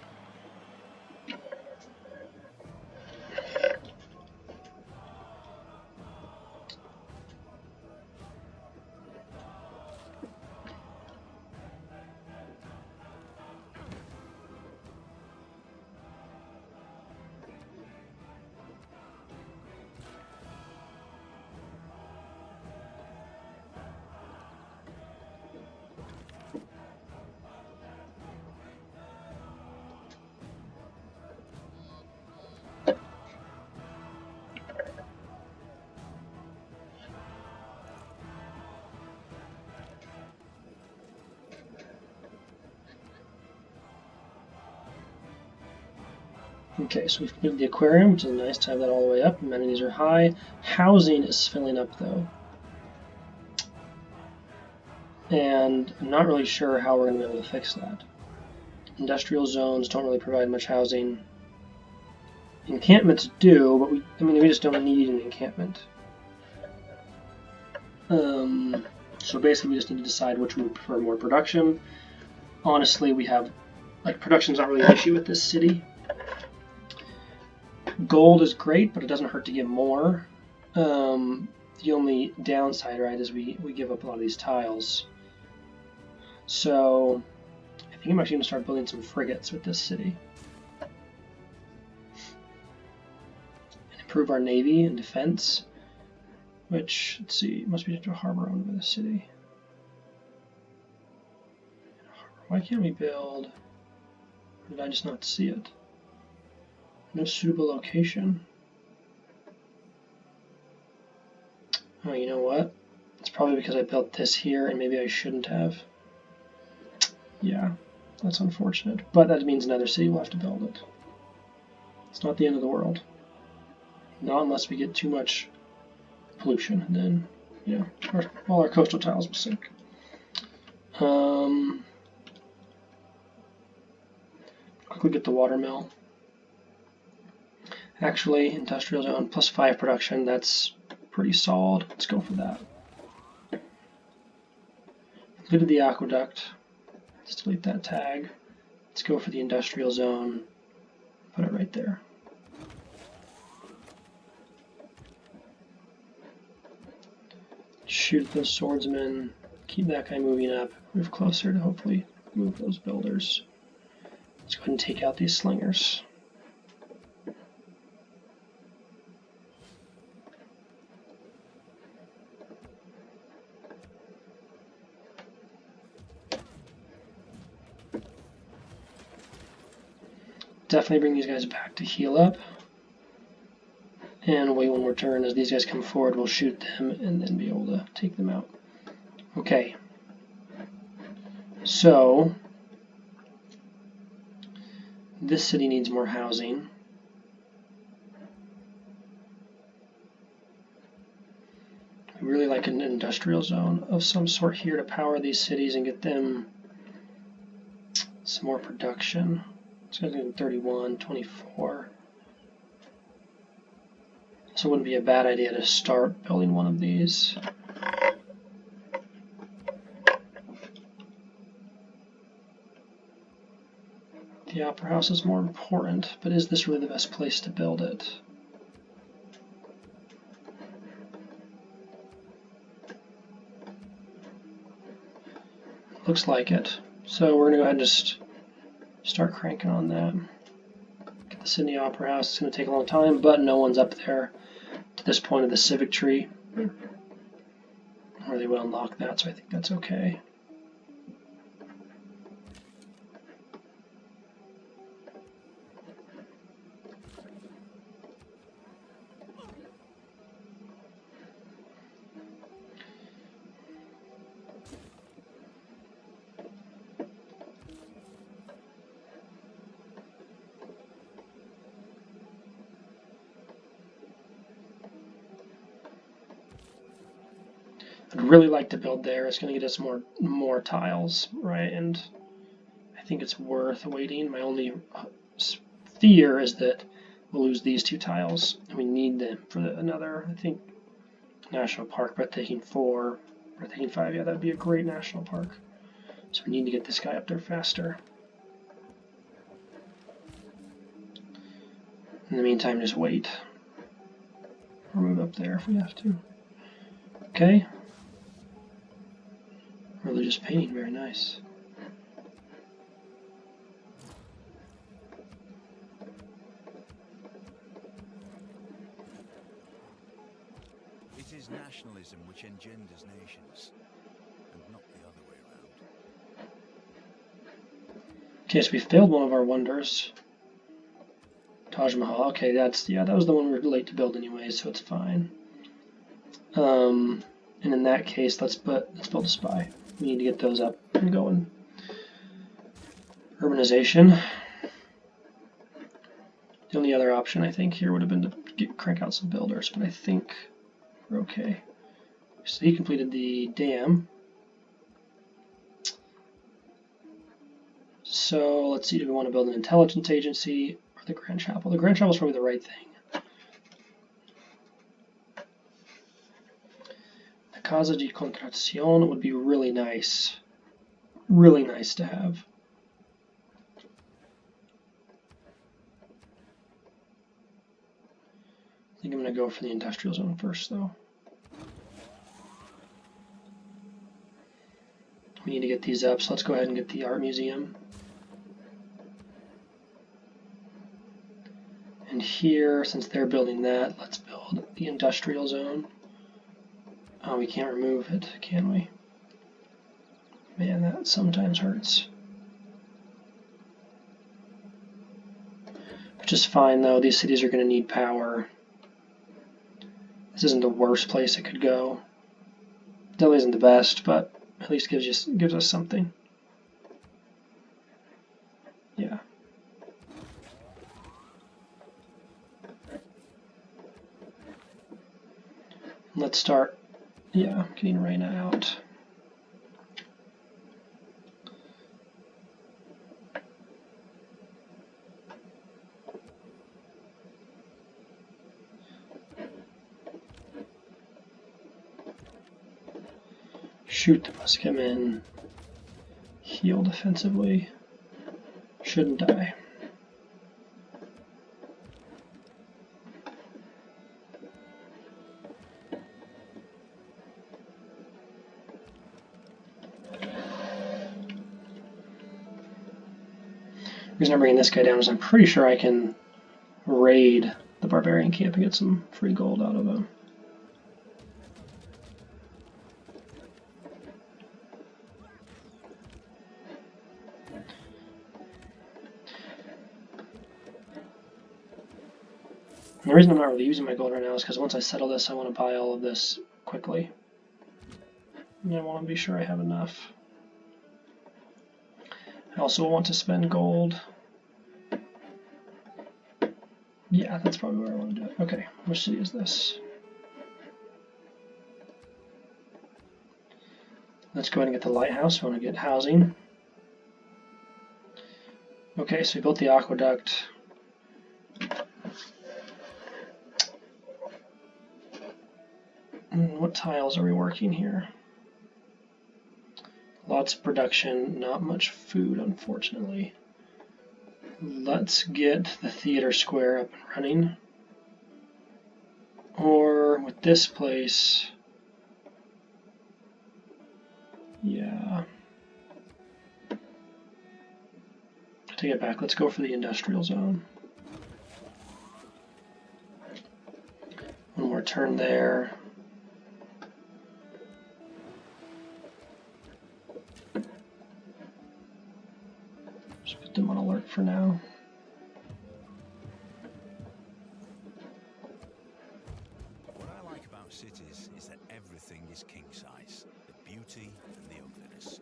Okay, so we've completed the aquarium, which is nice to have that all the way up. Amenities are high. Housing is filling up, though. And I'm not really sure how we're going to be able to fix that. Industrial zones don't really provide much housing. Encampments do, but we just don't need an encampment. So basically we just need to decide which we would prefer more production. Honestly, we have, production's not really an issue with this city. Gold is great, but it doesn't hurt to get more. The only downside, right, is we give up a lot of these tiles. So I think I'm actually going to start building some frigates with this city. And improve our navy and defense, which, let's see, must be to a harbor owned by the city. Why can't we build? Or did I just not see it? No suitable location. Oh, you know what? It's probably because I built this here and maybe I shouldn't have. Yeah, that's unfortunate. But that means another city will have to build it. It's not the end of the world. Not unless we get too much pollution, and then, all our coastal tiles will sink. Quickly get the water mill. Actually, industrial zone plus 5 production, that's pretty solid. Let's go for that. Completed the aqueduct. Let's delete that tag. Let's go for the industrial zone. Put it right there. Shoot those swordsmen. Keep that guy moving up. Move closer to hopefully move those builders. Let's go ahead and take out these slingers. Definitely bring these guys back to heal up. And wait one more turn. As these guys come forward, we'll shoot them and then be able to take them out. Okay. So, this city needs more housing. We really like an industrial zone of some sort here to power these cities and get them some more production. It's going to be 31, 24. So it wouldn't be a bad idea to start building one of these. The opera house is more important, but is this really the best place to build it? Looks like it. So we're going to go ahead and just start cranking on that. Get the Sydney Opera House. It's going to take a long time, but no one's up there to this point of the civic tree where they would unlock that, so I think that's okay. I'd really like to build there. It's going to get us more tiles, right? And I think it's worth waiting. My only fear is that we'll lose these 2 tiles, and we need them for another, I think, national park. Breathtaking 4, Breathtaking 5. Yeah, that'd be a great national park. So we need to get this guy up there faster. In the meantime, just wait. Or move up there if we have to. Okay. Religious painting, very nice. It is nationalism which engenders nations, and not the other way around. Okay, so we failed one of our wonders. Taj Mahal. Okay, that was the one we were late to build anyway, so it's fine. And in that case, let's build a spy. We need to get those up and going. Urbanization. The only other option I think here would have been to crank out some builders, but I think we're okay. So he completed the dam. So let's see, do we want to build an intelligence agency or the Grand Chapel? The Grand Chapel is probably the right thing. The Casa de Contratación would be really nice to have. I think I'm going to go for the industrial zone first, though. We need to get these up, so let's go ahead and get the art museum. And here, since they're building that, let's build the industrial zone. Oh, we can't remove it, can we? Man, that sometimes hurts. Which is fine, though. These cities are going to need power. This isn't the worst place it could go. Definitely isn't the best, but at least gives us something. Yeah. Let's start, getting Reina out. Shoot the musketmen. Heal defensively. Shouldn't die. The reason I'm bringing this guy down is I'm pretty sure I can raid the barbarian camp and get some free gold out of him. And the reason I'm not really using my gold right now is because once I settle this, I want to buy all of this quickly. And I want to be sure I have enough. I also want to spend gold. Yeah, that's probably where I want to do it. Okay, which city is this? Let's go ahead and get the lighthouse. I want to get housing. Okay, so we built the aqueduct. What tiles are we working here? Lots of production, not much food, unfortunately. let's get the theater square up and running. Or with this place, yeah. I take it back. Let's go for the industrial zone. One more turn there. Just put them on alert for now. What I like about cities is that everything is king size. The beauty and the ugliness.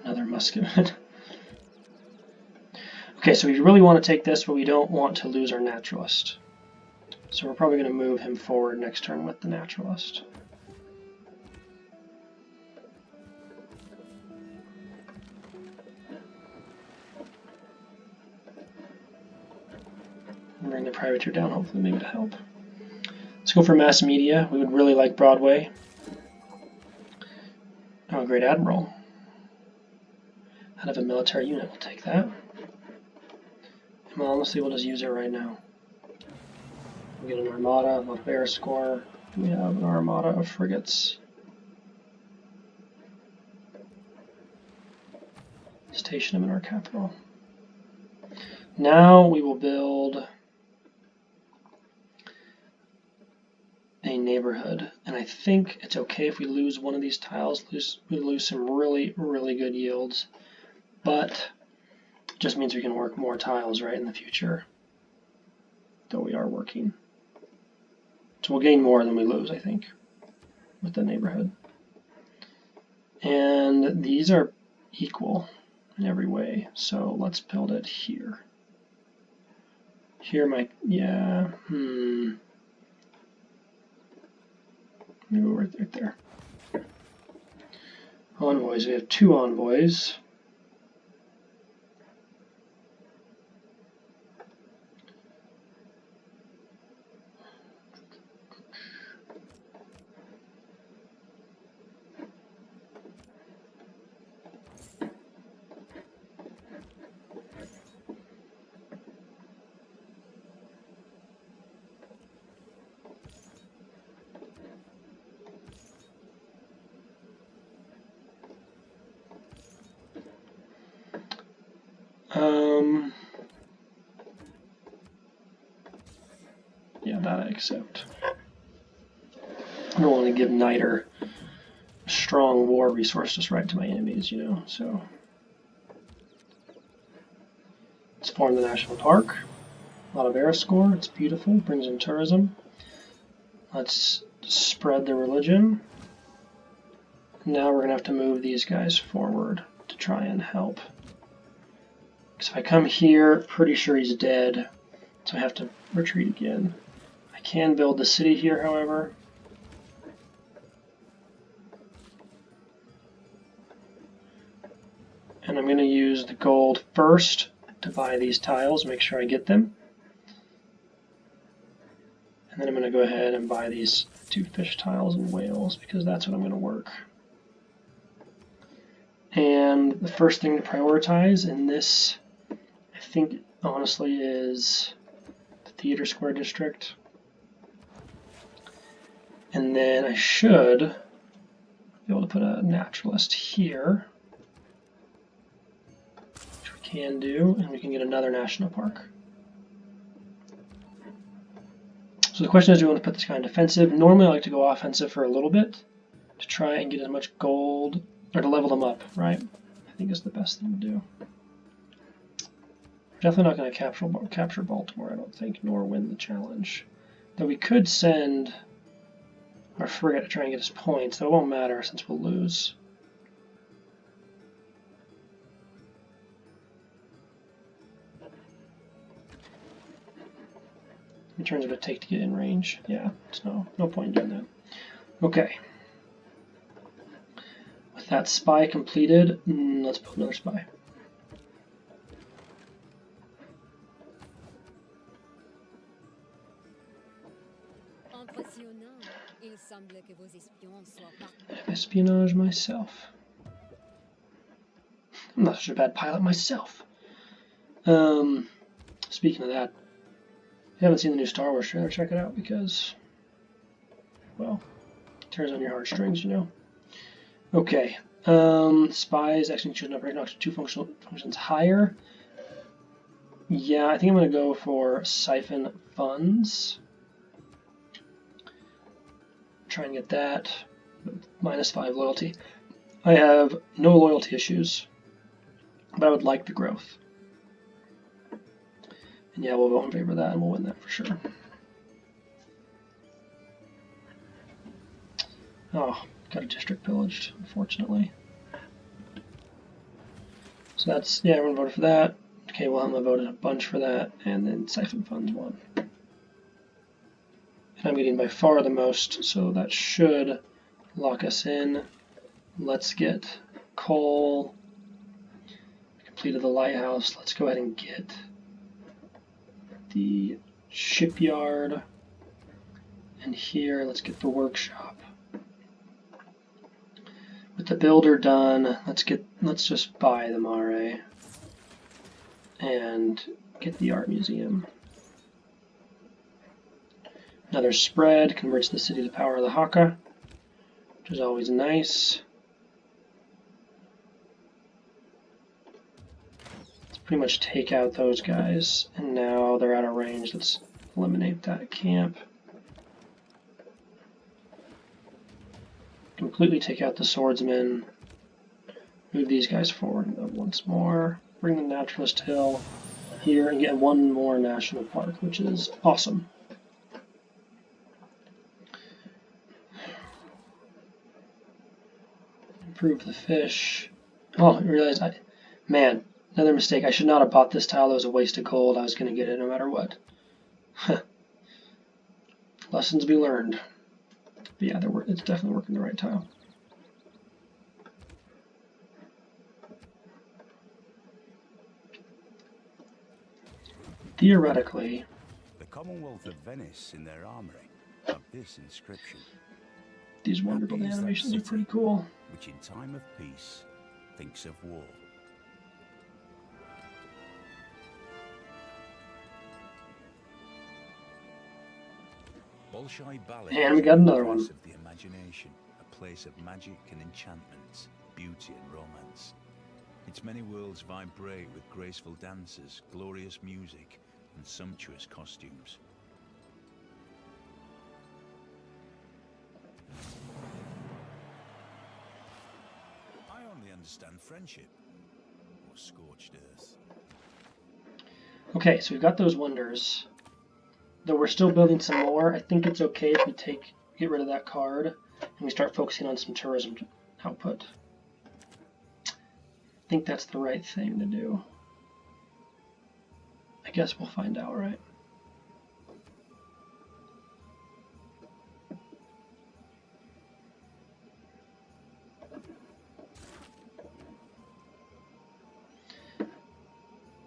Another muskeman. Okay, so we really want to take this, but we don't want to lose our naturalist. So we're probably going to move him forward next turn with the naturalist. Bring the privateer down, hopefully maybe to help. Let's go for mass media. We would really like Broadway. Oh, Great Admiral. Out of a military unit, we'll take that. Well, honestly, we'll just use it right now. We'll get an armada, a lot of air score. We have an armada of frigates. Station them in our capital. Now we will build a neighborhood, and I think it's okay if we lose one of these tiles. We lose some really, really good yields, but it just means we can work more tiles right in the future, though we are working. So we'll gain more than we lose, I think, with the neighborhood. And these are equal in every way, so let's build it here. Here might, yeah, maybe right there. Envoys, we have 2 envoys. Yeah, that I accept. I don't want to give Niter strong war resource just right to my enemies, you know, so. Let's form the national park. A lot of air score, it's beautiful, brings in tourism. Let's spread the religion. Now we're going to have to move these guys forward to try and help. Because if I come here, pretty sure he's dead, so I have to retreat again. I can build the city here, however. And I'm going to use the gold first to buy these tiles, make sure I get them. And then I'm going to go ahead and buy these 2 fish tiles and whales, because that's what I'm going to work. And the first thing to prioritize in this, I think, honestly, is the theater square district. And then I should be able to put a naturalist here, which we can do, and we can get another national park. So the question is, do we want to put this guy in defensive? Normally I like to go offensive for a little bit to try and get as much gold, or to level them up, right? I think is the best thing to do. We're definitely not going to capture Baltimore, I don't think, nor win the challenge. Though we could send our frigate to try and get us points, though it won't matter since we'll lose. How many turns would it take to get in range? Yeah, so no point in doing that. Okay. With that spy completed, let's build another spy. Espionage myself. I'm not such a bad pilot myself. Speaking of that, if you haven't seen the new Star Wars trailer, check it out because, well, it tears on your heartstrings, you know. Okay. Spies actually choose enough right now to 2 functions higher. Yeah, I think I'm going to go for siphon funds. Try and get that. -5 loyalty. I have no loyalty issues, but I would like the growth. And yeah, we'll vote in favor of that and we'll win that for sure. Oh, got a district pillaged, unfortunately. So that's, yeah, everyone voted for that. Okay, well, I'm going to vote a bunch for that, and then siphon funds won. And I'm getting by far the most, so that should lock us in. Let's get coal. Completed the lighthouse. Let's go ahead and get the shipyard. And here, let's get the workshop. With the builder done, let's just buy the Maori and get the art museum. Another spread converts the city to the power of the Haka, which is always nice. Let's pretty much take out those guys, and now they're out of range. Let's eliminate that camp. Completely take out the swordsmen. Move these guys forward once more. Bring the Naturalist Hill here and get 1 more national park, which is awesome. Improve the fish. Oh, I realized man, another mistake. I should not have bought this tile. That was a waste of gold. I was going to get it no matter what. Lessons be learned. But yeah, it's definitely working the right tile. Theoretically, the Commonwealth of Venice in their armory have this inscription. These wonderful animations are pretty cool. Which in time of peace thinks of war. And we got another one. Of the imagination, a place of magic and enchantments, beauty and romance. Its many worlds vibrate with graceful dances, glorious music, and sumptuous costumes. I only understand friendship, or scorched earth. Okay, so we've got those wonders. Though we're still building some more, I think it's okay if we get rid of that card and we start focusing on some tourism output. I think that's the right thing to do. I guess we'll find out, right?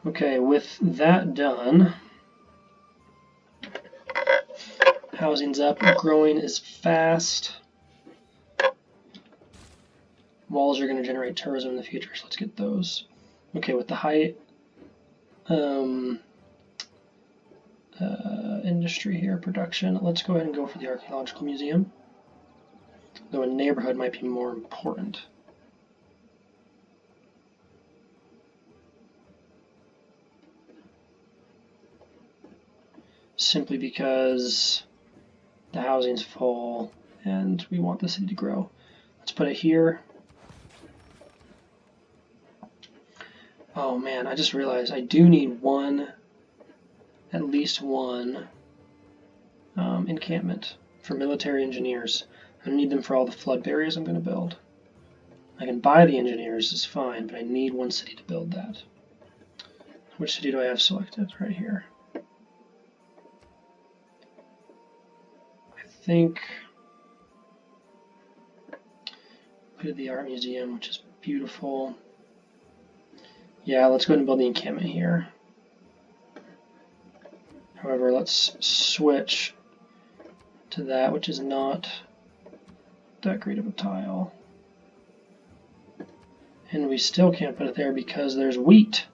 Okay, with that done, housing's up, growing is fast. Walls are going to generate tourism in the future, so let's get those. Okay, with the height industry here, production, let's go ahead and go for the archaeological museum. Though a neighborhood might be more important. Simply because the housing's full and we want the city to grow. Let's put it here. Oh man, I just realized I do need at least one encampment for military engineers. I need them for all the flood barriers I'm going to build. I can buy the engineers, it's fine, but I need one city to build that. Which city do I have selected? Right here. I think go to the art museum, which is beautiful. Yeah, let's go ahead and build the encampment here. However, let's switch to that, which is not that great of a tile. And we still can't put it there because there's wheat.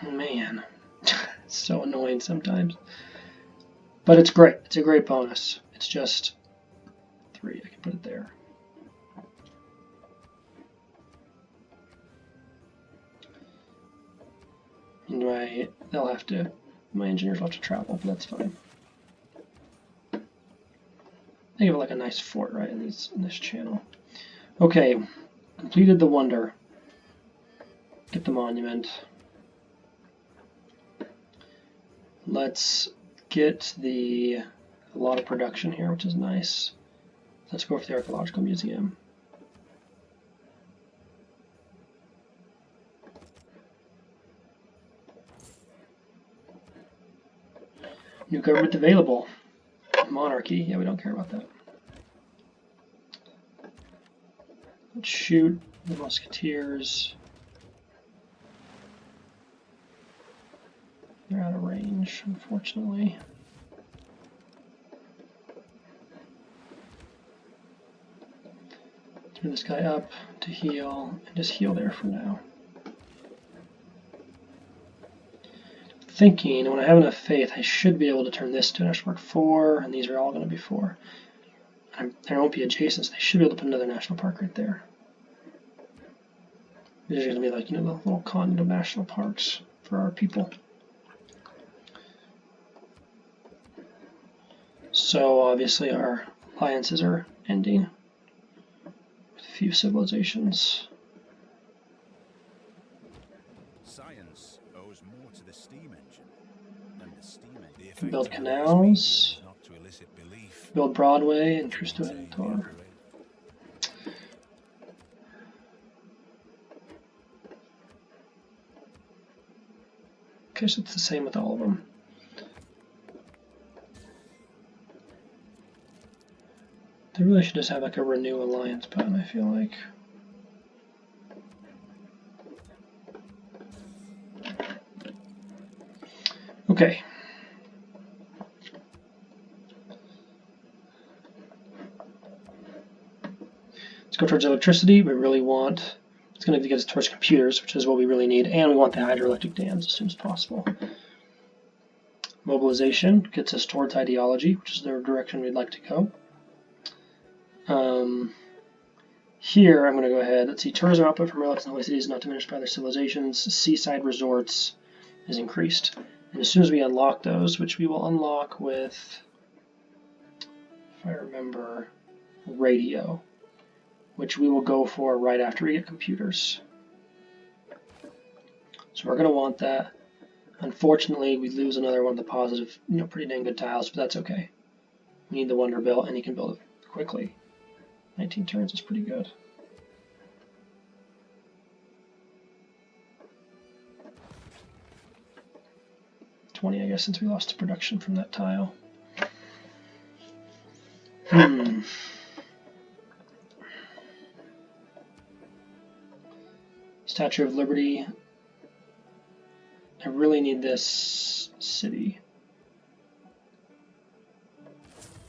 Man, it's so annoying sometimes. But it's great. It's a great bonus. It's just 3. I can put it there. And my engineers will have to travel, but that's fine. They have like a nice fort right in this channel. Okay, completed the wonder. Get the monument. Let's get a lot of production here, which is nice. Let's go for the archaeological museum. New government available. Monarchy. Yeah, we don't care about that. Let's shoot the musketeers. They're out of range, unfortunately. Turn this guy up to heal, and just heal there for now. Thinking, when I have enough faith, I should be able to turn this to national park 4, and these are all going to be 4. There won't be adjacent, so they should be able to put another national park right there. These are going to be like, the little continent of national parks for our people. So obviously our alliances are ending with a few civilizations. Science owes more to the steam engine than the steam engine. Build canals, build Broadway, and Cristo Redentor. Okay, so it's the same with all of them. They really should just have like a renew alliance button, I feel like. Okay. Let's go towards electricity. We really want, it's going to get us towards computers, which is what we really need, and we want the hydroelectric dams as soon as possible. Mobilization gets us towards ideology, which is the direction we'd like to go. Here, I'm going to go ahead. Let's see, tourism output from relics and holy cities not diminished by their civilizations. Seaside resorts is increased. And as soon as we unlock those, which we will unlock with, if I remember, radio, which we will go for right after we get computers. So we're going to want that. Unfortunately, we lose another one of the positive, pretty dang good tiles, but that's okay. We need the wonder built, and he can build it quickly. 19 turns is pretty good. $20, I guess, since we lost production from that tile. Statue of Liberty. I really need this city.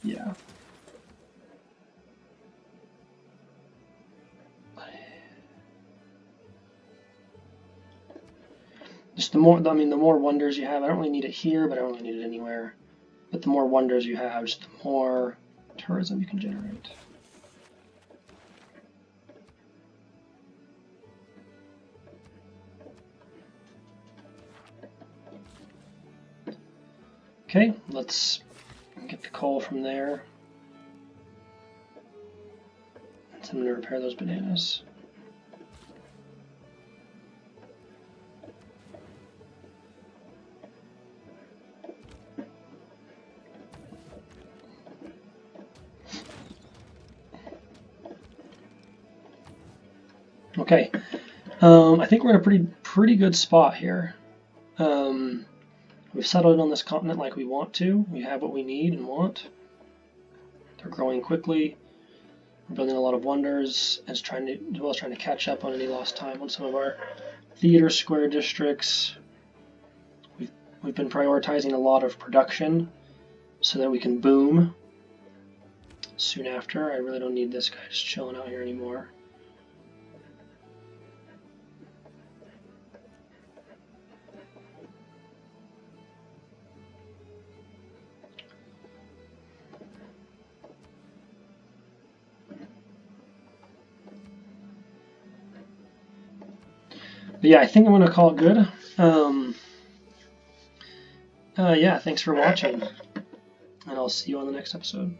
Yeah. Just the more wonders you have, I don't really need it here, but I don't really need it anywhere. But the more wonders you have, just the more tourism you can generate. Okay, let's get the coal from there. So I'm going to repair those bananas. Okay, I think we're in a pretty good spot here. We've settled on this continent like we want to. We have what we need and want. They're growing quickly. We're building a lot of wonders, as well as trying to catch up on any lost time on some of our theater square districts. We've been prioritizing a lot of production so that we can boom soon after. I really don't need this guy just chilling out here anymore. But yeah, I think I'm going to call it good. Yeah, thanks for watching, and I'll see you on the next episode.